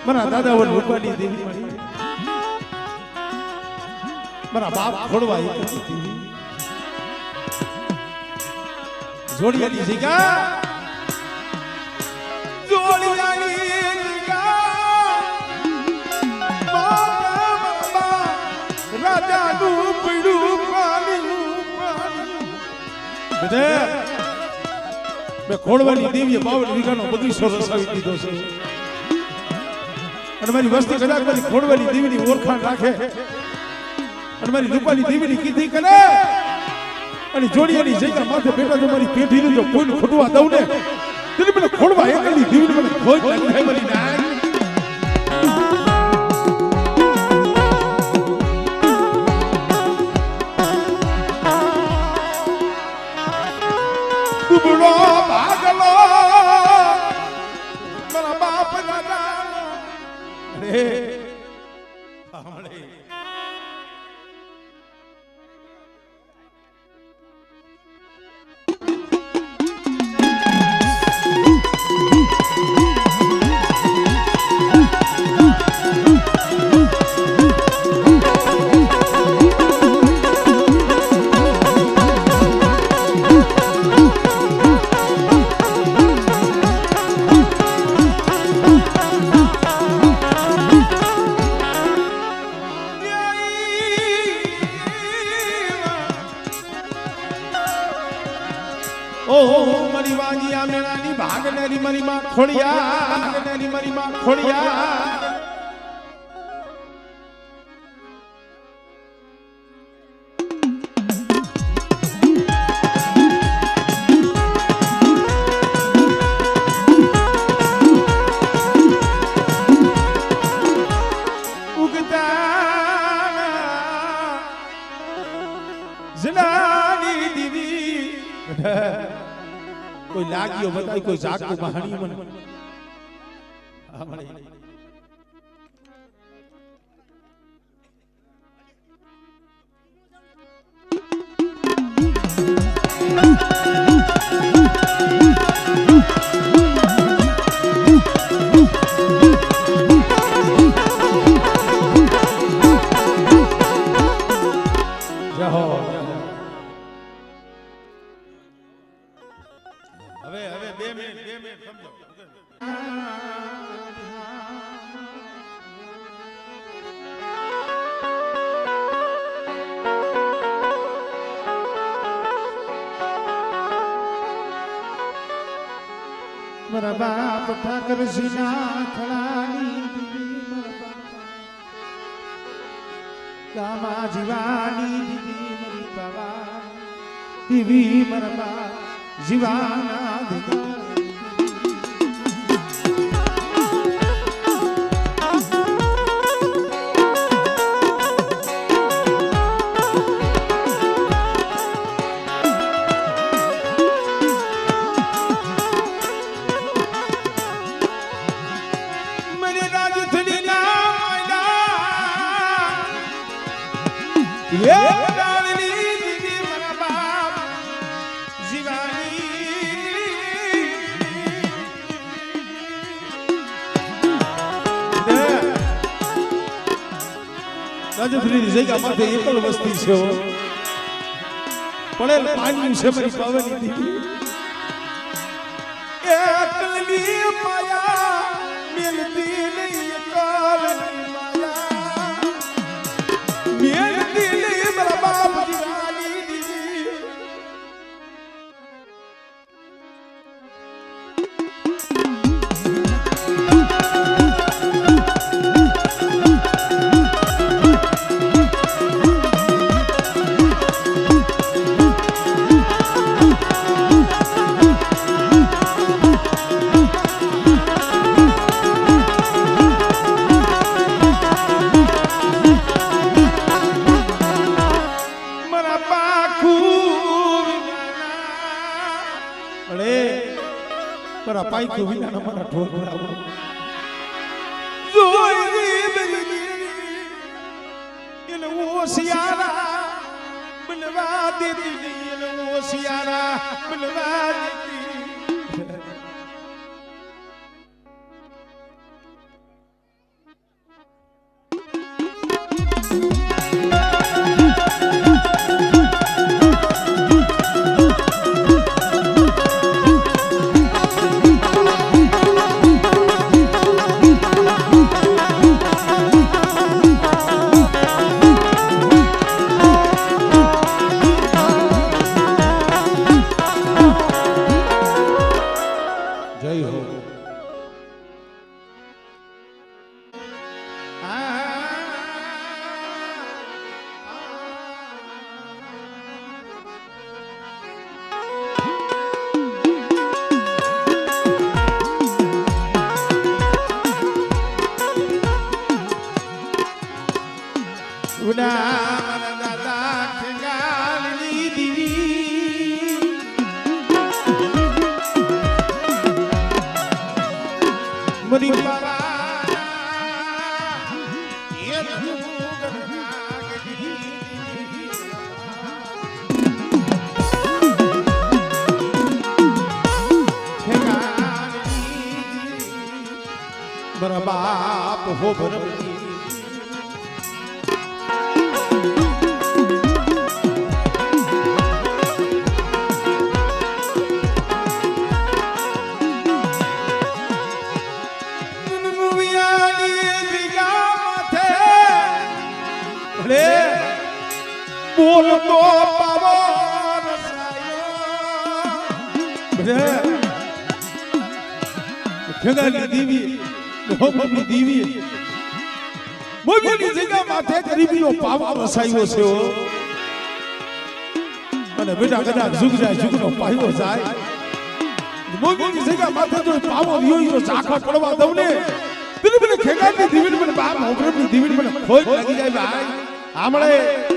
મારા દાદા વન રૂપાની દેવી મળી, મારા બાપ ખોડવા દેવી જોડિયાની જગ્યા જોડિયાની રાજાનું પીડું મેં ખોડવાની દેવીએ 52 વીઘાનો બગીચો રસાવી દીધો છે અને મારી વસ્તી કદાચ મારી ખોડવાની દેવીની ઓળખાણ રાખે અને મારી રૂપાની દેવીની કીધી કરે અને જોડિયાની જગ્યા માથે બેઠા તો મારી પેઢીને જો કોઈને ખોટવા દઉં ને તેને મને ખોડવા એકલી દેવીને મને ખોજ લાગી મારી ના કુબડો ભાગલો મારા બાપ દાદા રે સાંભળે મારી વાજીયા મેળાની ભાગનેરી મારી માં ખોડિયા ભાગનેરી મારી માં ખોડિયા ઉગતા જલાની દીવી કોઈ લાગ્યો બતાય કોઈ જાગતું કહાણી મને સાંભળે હવે 2 મિનિટ સમજો મારા બાપ ઠાકરજીના ખળાની દીવી ગામા જીવાની દીવી મારી બાવા દીવી મારા બાપ જીવાના દીવા રાજેશ્વરીની જગ્યા માથે એકલ વસ્તી છે પડેલ પાણી છે મારી પાવાની દીવી એકલી માયા મિલતી નહીં એકલની માયા મિલતી નહીં મારા બાપ જીવાની દીવી મારા પાઈકો વિના મારા ઢોકળા જોઈ એને ઓસિયારા બનવા દેતી એને ઓસિયારા બનવા દેતી મારા બાપ હો ભરમજી બોલતો પાવર ખેગાની દેવી મોહમ્મદની દેવી મોહમ્મદની જગ્યા માથે ગરીબીનો પાવર રસાયો છે અને બેટા કદાચ જુગ જાય જુગનો પાયો જાય મોહમ્મદની જગ્યા માથે જો પાવર યોયો ચાખા પડવા દઉં ને પેલી મને ખેગાની દેવી મને બાપ મોહમ્મદની દેવી મને ખોજ લાગી જાય ભાઈ આમળે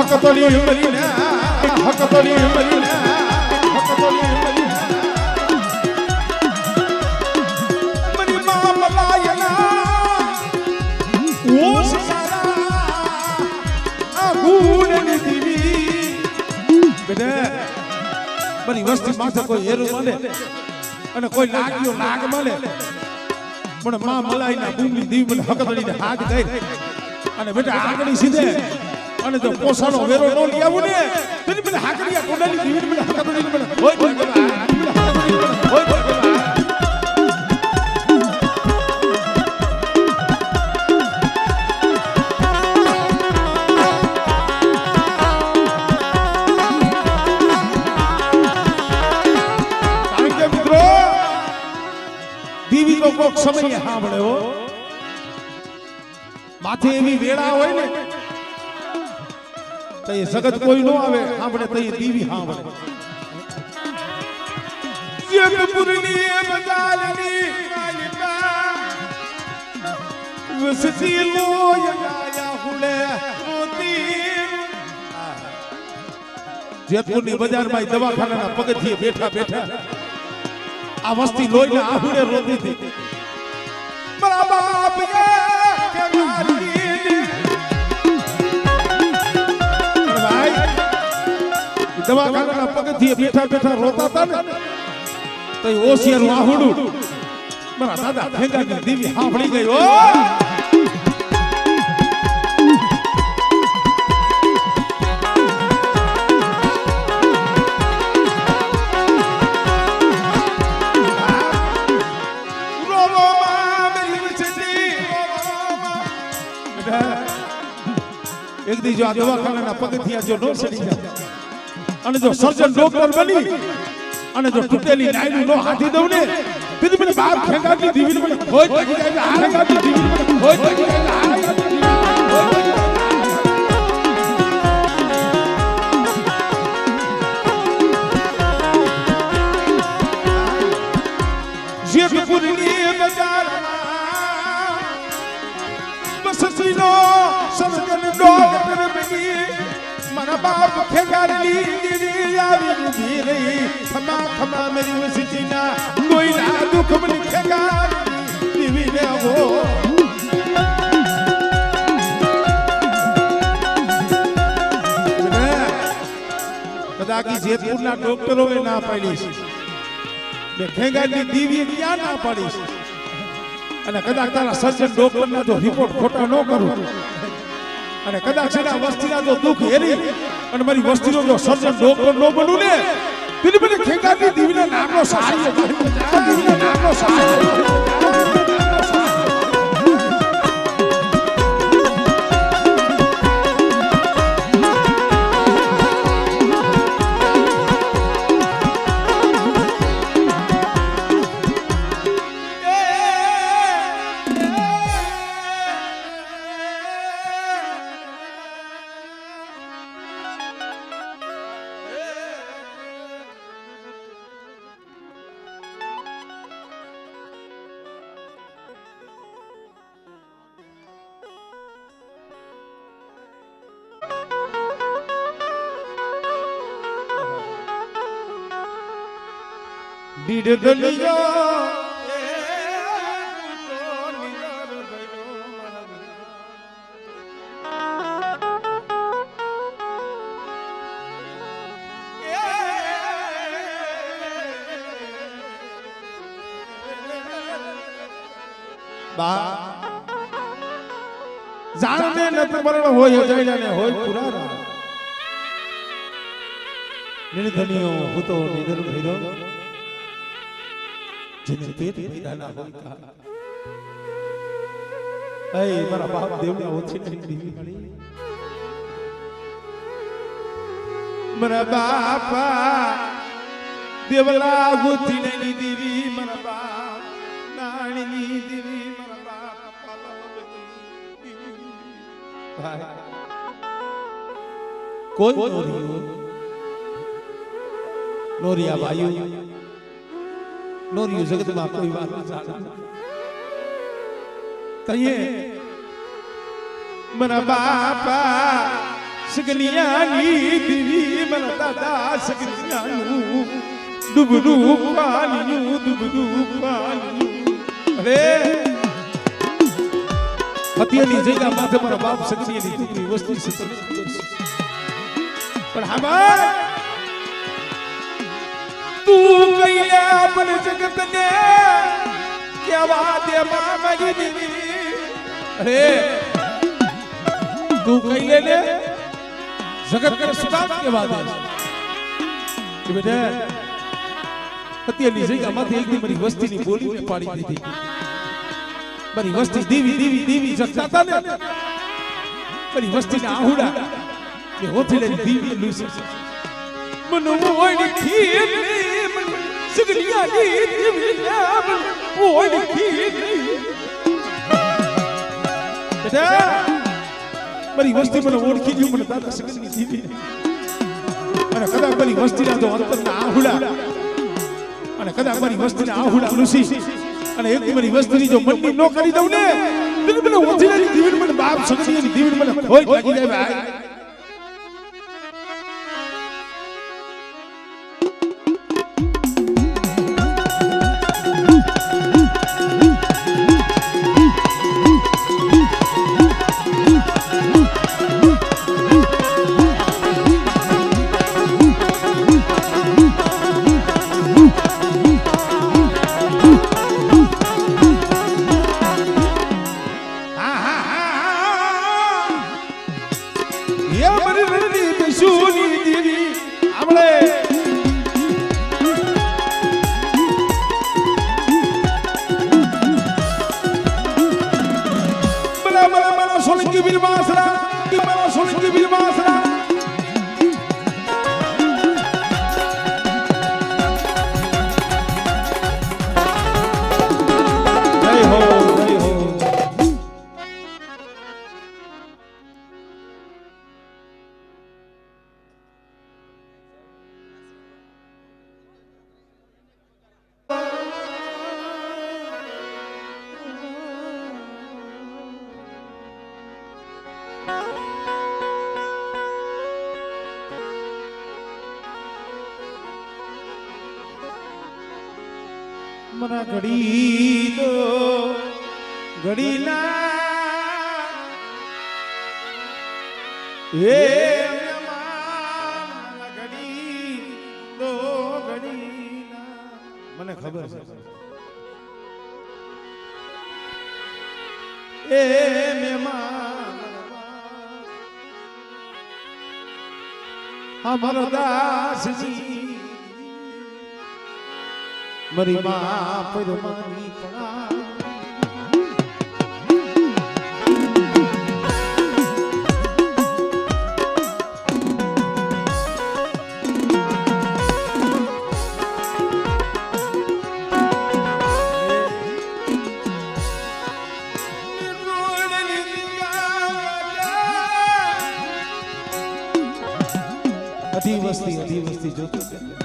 હકતોલી મરીના હકતોલી મરીના હકતોલી મરીના મરી માં મલાયના ઓ સારા આ ગુણની દીવી બેટા મારી વસ્તી માથે કોઈ હેરું મળે અને કોઈ લાગ્યો લાગ મળે પણ માં મલાઈના બૂમની દીવી મને હકતોલીને હાથ ગઈ અને બેટા આગળ સીધે અને જો પોસાનો વેરો નો લઈ આવું ને તેની મને હાકડિયા કોડાની જીવન મને હકતોલી મને હોય કારણ કે મિત્રો દીવી તો કોક સમયે સાંભળે હો માથે એવી વેળા હોય ને તો એ જગત કોઈ નો આવે આપણે તો એ દીવી સાંભળે જગપુરની બજારની માલિકા વસતી લો યગાયા હુલે મોતી જેતપુરની બજારમાં દવાખાનાના પગથિયે બેઠા બેઠા આ વસ્તી લોહીના આહુડે રોતી હતી મારા બાપ કે મારી દવાખાનાના પગથિયે બેઠા બેઠા રોતા હતા ને તો એ ઓશિયારું આહુડું મારા દાદા ખેગાની દેવી સાંભળી ગઈ ઓ એક દી જો આ દવાખાનાના પગથિયા જો નો સડી જાય અને જો સર્જન ડોક્ટર બની અને જો તૂટેલી નાયનું નો હાથી દઉં ને તેથી મને બાપ ખેગાની દીવી મને ખોજ લાગી જાય આ ખેગાની દીવી મને ખોજ લાગી જાય આ જેતપુરની બજારમાં બસસીનો સર્જન ડોક્ટર બની મારા બાપ ખેગાની દીવી આવી ઊભી રહી ખમા ખમા મેરી વસતીના કોઈ ના દુખ મને ખેગાની દીવી ને હો કદાચ જેતપુરના ડોક્ટરોએ ના પાડી છે બે ખેગાની દીવી ક્યાં ના પાડી છે અને કદાચ તારા સર્જન ડોક્ટરના જો રિપોર્ટ ખોટા ન કરું અને કદાચ એના વસ્તીના જો દુઃખ હેરી અને મારી વસ્તીનો જો સર્જન ડોક્ટર નો બનું ને તેની મને ખેગાની દીવીના નામનો સહાય દીવીના નામનો સહાય દીડ દલિયો જાણને નત મરણ હોય જઈને હોય પુરારા નિર્ધનિયો ભૂતો નિધન ભૈરો જેને પેટ ભીડાના હોય કા એ મારા બાપ દેવના ઓછી દીવી મળી મારા બાપા દેવલા ગોતીને દીવી મારા બાપ નાણીની દીવી કોઈ નોરિયા વાયુ નોરિયું જગતમાં કોઈ વાત કહીએ મના બાપા સગલિયાની દીવી મના દાદા સગલિયાનું ડૂબડું પાણીયું ડૂબડું પાણીયું અરે હતિયાની જગ્યા માથે મારા બાપ સગલિયાની દીકરી વસ્તુ છે પણ હમાર તું કઈયા પણ જગતને કેવા દે મારી દીવી અરે તું કઈ લે ને જગત ને સુકામ કેવા દે કે બેટા હતિયાની જગ્યા માથે એકદી મારી વસ્તીની બોલીને પાડી દીધી મારી વસ્તી દેવી દેવી દેવી જગતા હતા ને મારી વસ્તીના આહુડા કે હોથી લઈ દીવી લૂસે મનો ઓડી ખીરની સગલિયાની દેવી નામ ઓડી ખીરની બેટા મારી વસ્તી મને ઓળખી ગયું મને દાદા સગલિયાની દેવી અને કદાચ મારી વસ્તીના તો અંતરના આહુડા અને કદાચ મારી વસ્તીના આહુડા લૂસી અને એક મારી વસ્તુની જો મનની નો કરી દઉં ને તો મને ઓથીલાની દીવીને મને બાપ સગલિયાની દીવીને મને ખોઈ લાગી જાય ભાઈ સોલંકી બિલવાસરા મારા સોલંકી બિલવાસરા જય હો જય હો મના ઘડી દો ઘડી ના હે મના ઘડી દો ઘડી ના મને ખબર છે એ મહેમાન હમારો દાસજી મરી માં પરમાની પણા અધી વસ્તી જોતો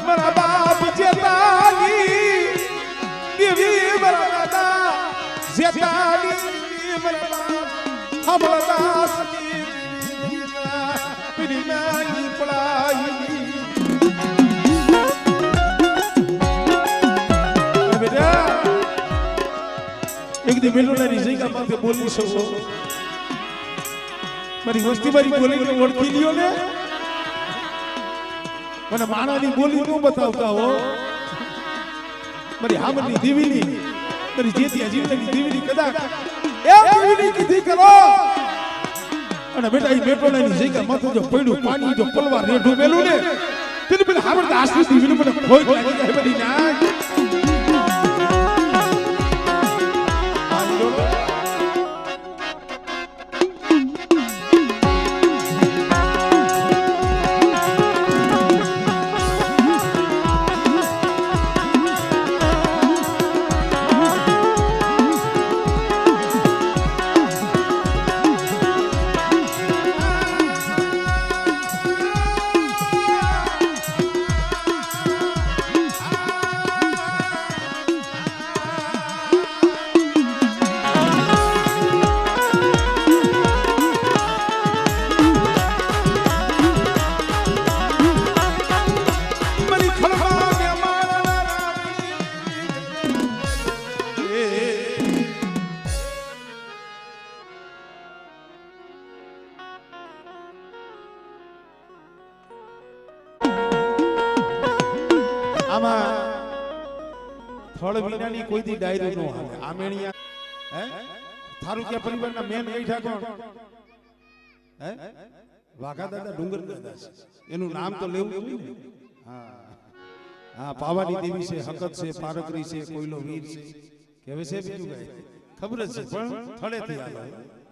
મારા બાપ જેતાની દેવી મારા દાદા સાંભળતા સખી પીડી નાની પડાઈ બેટા એક દી મેલોડાની જગ્યા માથે બોલી શકો મારી વસ્તી મારી બોલીને ઓળખી લ્યો ને મને માણાની બોલી ન બતાવતા હો મારી હામની દીવીની મારી જેતી જીવનની દીવીની કદાચ એ દીવીની કીધી કરો અને બેટા એ મેટોલાની જગ્યા માથે જો પડ્યું પાણી જો પલવા રેઢું મેલું ને તેને પેલા હામરતા આશ્રિત દીવીને મને ખોઈ લાગી જાય બધી ના ફળ વિનાની કોઈ દી ડાયરી નો હાલે આમેણિયા હે થારું કે પરિવારના મેન બેઠા કોણ હે વાઘા દાદા ડુંગર દાદા એનું નામ તો લેવું જોઈએ ને હા હા પાવાની દેવી છે હકત છે પારકરી છે કોઈલો વીર છે કેવે છે બીજું કઈ ખબર જ છે પણ થળેથી હાલે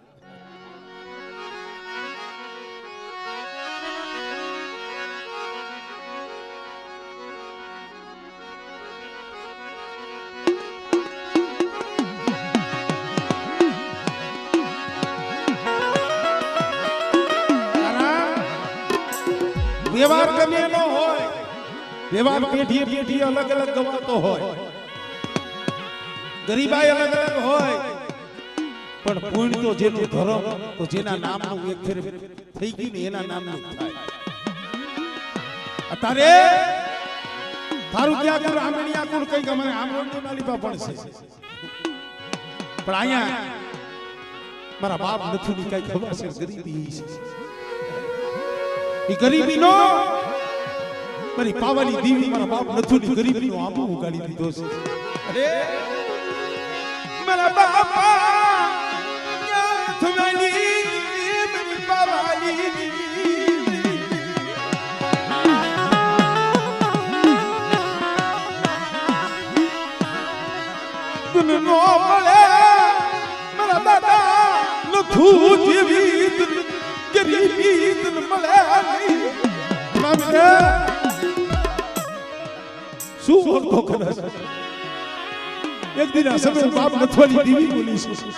વ્યવહાર ગમે ન હોય વ્યવહાર પેઢી પેઢી અલગ અલગ ગવાતો હોય ગરીબાઈ અલગ અલગ હોય પણ પુણ્ય તો જેનું ધર્મ તો જેના નામનું એક ફેર થઈ ગયું ને એના નામનું થાય અત્યારે થારું ક્યાં કર આમણિયા કુળ કઈ ગમે આમણની માલિપા પણ છે પણ અહીંયા મારા બાપ નથી ની કઈ ખબર છે ગરીબી છે એ ગરીબી નો મારી પાવાની દીવી મારા બાપ નથુની ગરીબી નો આંબો ઉગાડી દીધો છે અરે મારા બાપા નથુની મારી પાવાની નો મળે મારા દાદા નથુ જેવી ગરીબી તન મળે મામે શું ઓળખો કરે એક દિન આ સમય બાપ નથવાની દીવી બોલી છે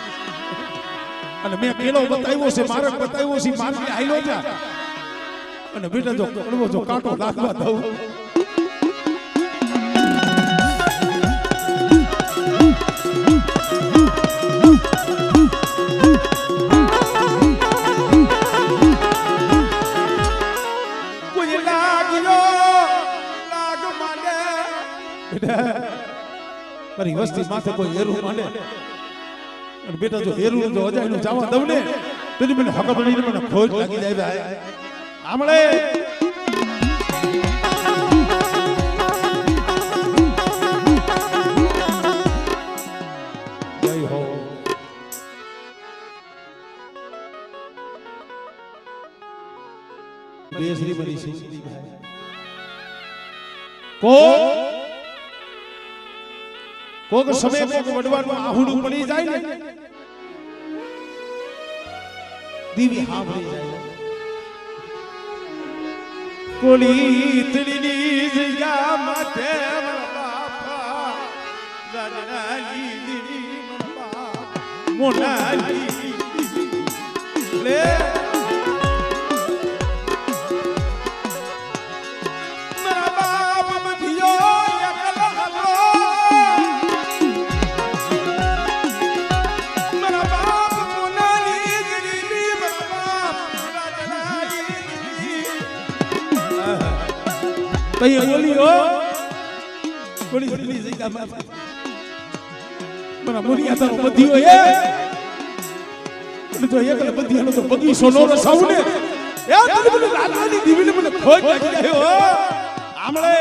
અને મેં પેલો બતાવ્યો છે મારે બતાવ્યો છે મારે આઈલો જા અને બેટા જો કડવો જો કાંટો લાગવા દઉં મારી વસ્તી માથે કોઈ હેરું માંડે અને બેટા જો હેરું જો અજાયનું જવા દઉં ને તો મને હક બનીને મને ખોજ લાગી જાય આમળે જય હો બેસરી બની છે કોક સમય કોક વડવાનું આહુડું પડી જાય ને દીવી હાંભળી જાય કોલી તળીની જગ્યા માથે બાપા રાણાલી દીવી મોનાલી લે તઈ બોલી હો બોલી બોલી જઈગા માથા મને મુનિયા તારો બધીઓ એ તો એકલે બધીયાનો તો બગીચો નો રસાવ ને એ તને મને રાતની દીવીને મને ખોજ લાગી ગયો હો આમળે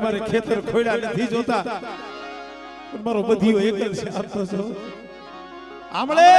મારે ખેતર ખોયડા નથી જોતા મારો બધીઓ એક જ છે આપતો છો આમળે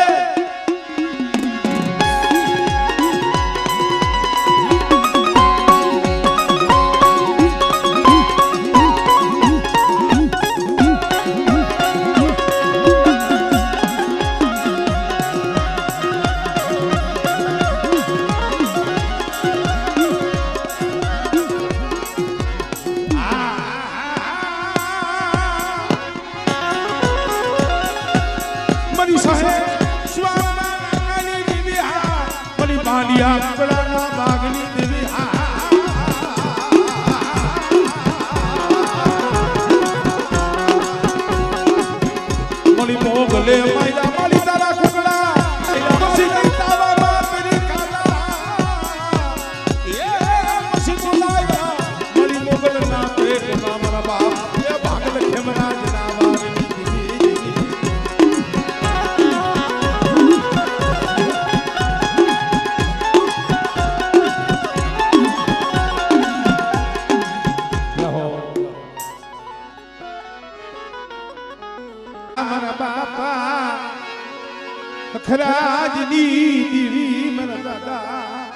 ખરાજની દીવી મન દાદા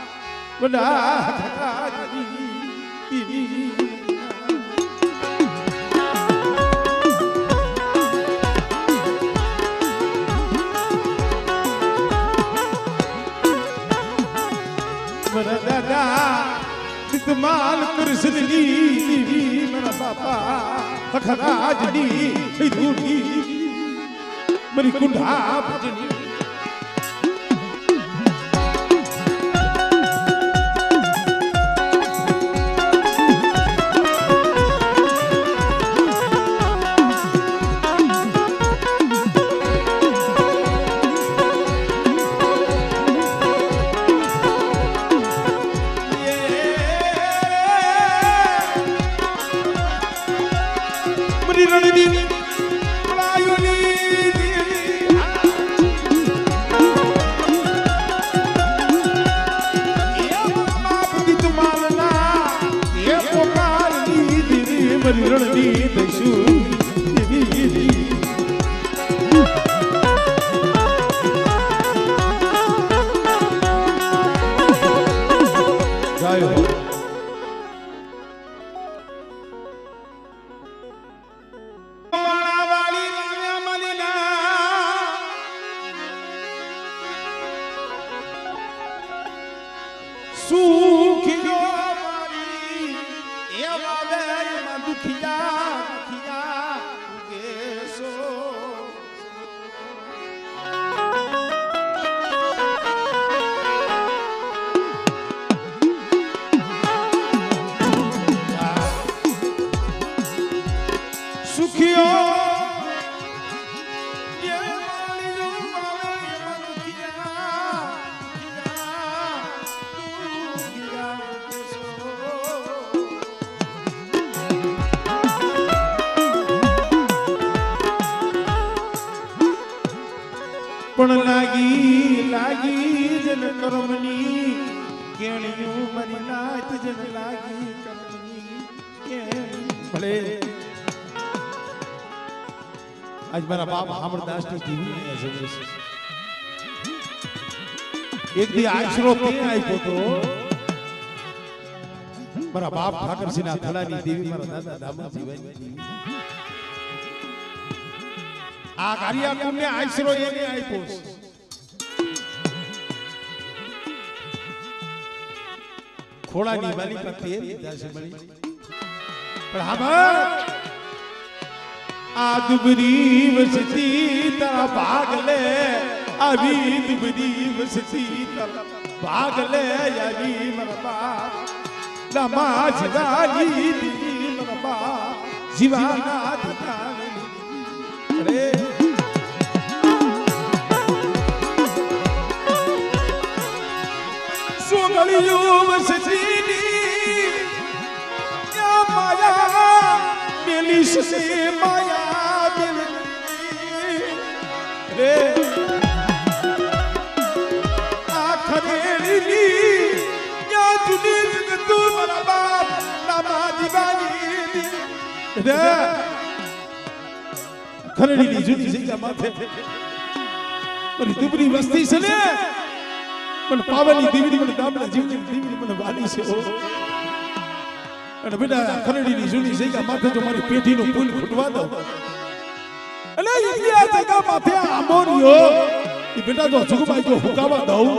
બડા ખરાજની દીવી મન દાદા ઇતમાલ કૃષ્ણની દીવી મન બાપા ખરાજની દીવી મરી કુંડા ભજની પણ લાગી લાગી જન કર્મની કેણિયું મરી નાત જન લાગી કર્મની ભલે આજ મારા બાપ અમરદાસ ની જીવી છે એક દી આશરો તે આપ્યો તો મારા બાપ ઠાકરસિંહ ના થલાની દેવી મારા દાદા દામા જીવાની આ કાર્યા પુણ્ય આશરો એને આપ્યો ખોળાની માલિકા તે લીધા છે મળી પણ હા આ દુબરી વસતી તારા ભાગ લે આવી દુબરી વસતી તારા ભાગ લે આવી મરબા લમા જીવાની દી મરબા જીવાના દીતા રે સોગળિયો વસતી યા માયા મેલીશ સે માયા મેલી રે આ ખરેડી યા જુદી જગતુ મારા બાપ નામા દીવાની રે ખરેડીની જુદી જગ્યા માથે મારી દુબરી વસ્તી છે ને પણ પાવાની દીવડી મને દામડા જીવની દીવડી મને વાલી છે અને બેટા ખરેડીની જૂની જગ્યા માથે જો મારી પેઢીનું પુલ ફૂટવા દો અને ઇન્ડિયા જગ્યા માથે આમોનિયો એ બેટા જો જુગભાઈ જો હુકાવા દઉં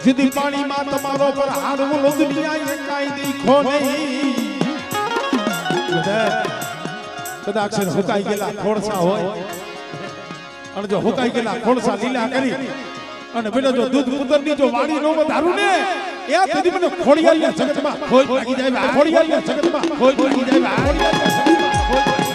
जिदी पानी मां तमारो पर हारवलो दुनिया ये काई देखो नहीं कदाच हुकाई गेला खोड़सा होय અને જો હુકાઈ ગયેલા ખોળસા લીલા કરી અને બેટા જો દૂધ પુત્રની જો વાડી નો વધારું ને એ તેથી મને ખોડિયાલના જગતમાં ખોઈ લાગી જાય ખોડિયાલના જગતમાં ખોઈ લાગી જાય ખોડિયાલના જગતમાં ખોઈ લાગી જાય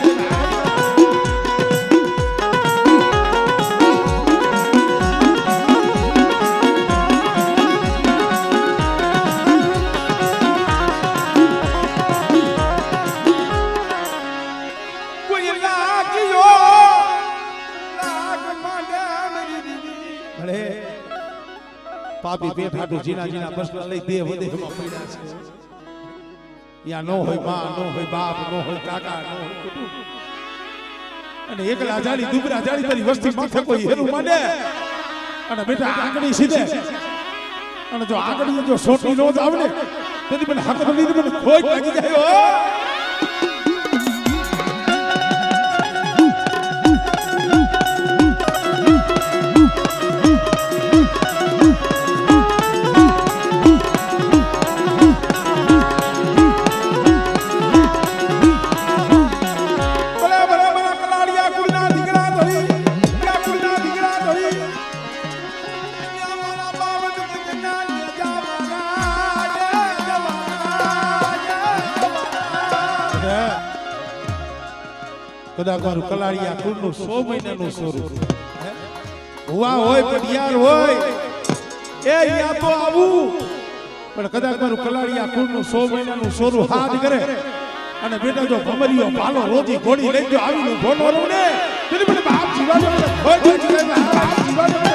પાપી પેટ હાટુ જીના જીના બસલા લઈ દેહ વધેમાં પડ્યા છે યા નો હોય માં નો હોય બાપ નો હોય કાકા નો હોય કુટુંબ અને એકલા જાળી દુબરા જાળી તારી વસ્તી માથે કોઈ હેરું માંડે અને બેટા આંગળી સીધે અને જો આંગળી જો સોટી નો જ આવે ને તેની મને હક લીધી મને ખોઈ લાગી જાય કદાચ મારું કલાળિયા કુળનું 100 મહિનાનું સ્વરૂપ હુવા હોય પડિયાર હોય એ યા તો આવું પણ કદાચ મારું કલાળિયા કુળનું 100 મહિનાનું સ્વરૂપ હાથ કરે અને બેટા જો ભમરીઓ પાલો રોજી ઘોડી લઈ જો આવીને ભોનો રહું ને તેની મને બાપ જીવાને મને ખોઈ બાપ જીવાને